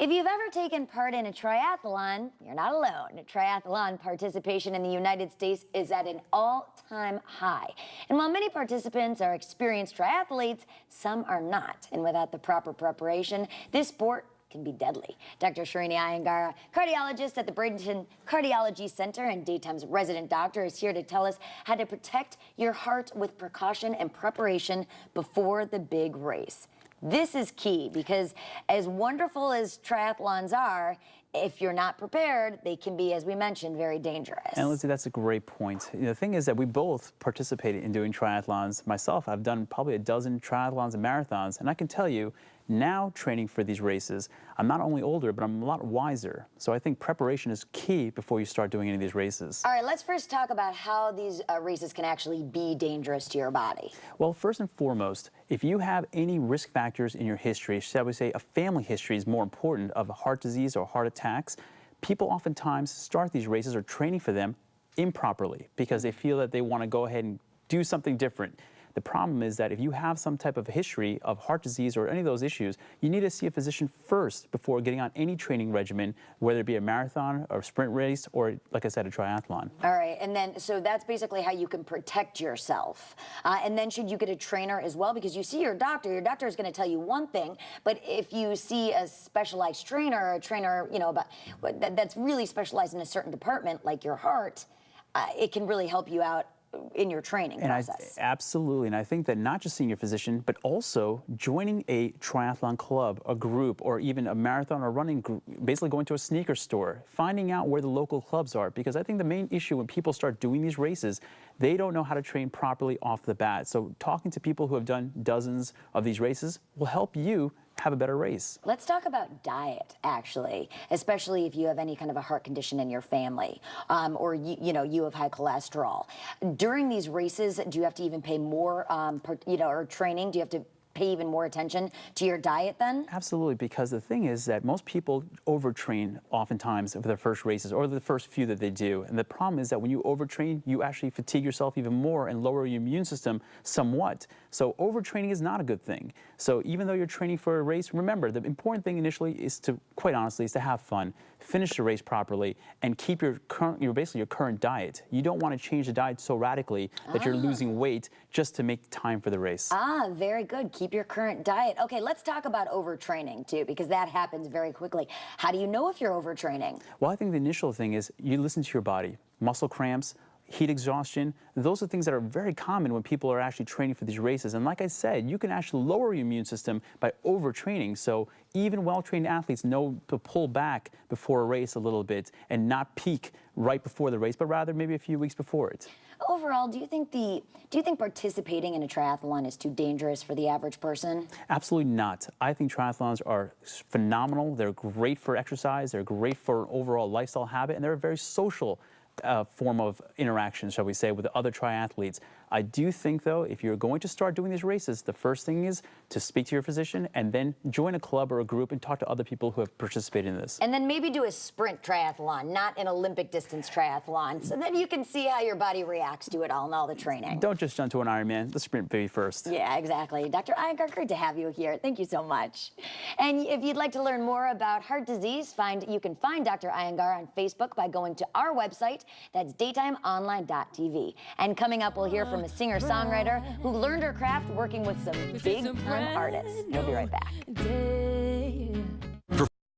If you've ever taken part in a triathlon, you're not alone. Triathlon participation in the United States is at an all-time high. And while many participants are experienced triathletes, some are not. And without the proper preparation, this sport can be deadly. Dr. Srinivas Iyengar, cardiologist at the Bradenton Cardiology Center and Daytime's resident doctor, is here to tell us how to protect your heart with precaution and preparation before the big race. This is key because as wonderful as triathlons are, if you're not prepared, they can be, as we mentioned, very dangerous. And Lindsay, that's a great point. The thing is that we both participated in doing triathlons. Myself, I've done probably a dozen triathlons and marathons, and I can tell you, now training for these races, I'm not only older, but I'm a lot wiser. So I think preparation is key before you start doing any of these races. All right, let's first talk about how these races can actually be dangerous to your body. Well, first and foremost, if you have any risk factors in your history, shall we say a family history is more important of heart disease or heart attacks, people oftentimes start these races or training for them improperly because they feel that they want to go ahead and do something different. The problem is that if you have some type of history of heart disease or any of those issues, you need to see a physician first before getting on any training regimen, whether it be a marathon or a sprint race or, like I said, a triathlon. All right, and then, so that's basically how you can protect yourself. And then should you get a trainer as well? Because you see your doctor is going to tell you one thing, but if you see a specialized trainer or a trainer, you know, that's really specialized in a certain department, like your heart, it can really help you out in your training process. Absolutely, and I think that not just seeing your physician, but also joining a triathlon club, a group, or even a marathon or running group, basically going to a sneaker store, finding out where the local clubs are, because I think the main issue when people start doing these races, they don't know how to train properly off the bat. So talking to people who have done dozens of these races will help you have a better race. Let's talk about diet, actually, especially if you have any kind of a heart condition in your family, or you know, you have high cholesterol. During these races, do you have to even pay more, or training? Do you have to pay even more attention to your diet then? Absolutely, because the thing is that most people overtrain oftentimes for their first races or the first few that they do. And the problem is that when you overtrain, you actually fatigue yourself even more and lower your immune system somewhat. So overtraining is not a good thing. So even though you're training for a race, remember, the important thing initially is to, quite honestly, is to have fun, finish the race properly, and keep your current diet. You don't want to change the diet so radically that you're losing weight just to make time for the race. Very good. Keep your current diet. Okay, let's talk about overtraining too, because that happens very quickly. How do you know if you're overtraining? Well, I think the initial thing is you listen to your body. Muscle cramps, heat exhaustion, those are things that are very common when people are actually training for these races. And like I said, you can actually lower your immune system by overtraining. So even well-trained athletes know to pull back before a race a little bit and not peak right before the race, but rather maybe a few weeks before it. Overall, do you think participating in a triathlon is too dangerous for the average person? Absolutely not. I think triathlons are phenomenal. They're great for exercise. They're great for an overall lifestyle habit, and they're a very social form of interaction, shall we say, with the other triathletes. I do think, though, if you're going to start doing these races, the first thing is to speak to your physician and then join a club or a group and talk to other people who have participated in this. And then maybe do a sprint triathlon, not an Olympic distance triathlon, so then you can see how your body reacts to it all and all the training. Don't just jump to an Ironman. The sprint baby first. Yeah, exactly. Dr. Iyengar, great to have you here. Thank you so much. And if you'd like to learn more about heart disease, you can find Dr. Iyengar on Facebook by going to our website. That's daytimeonline.tv. And coming up, we'll hear from a singer-songwriter who learned her craft working with some big-time artists. We'll be right back.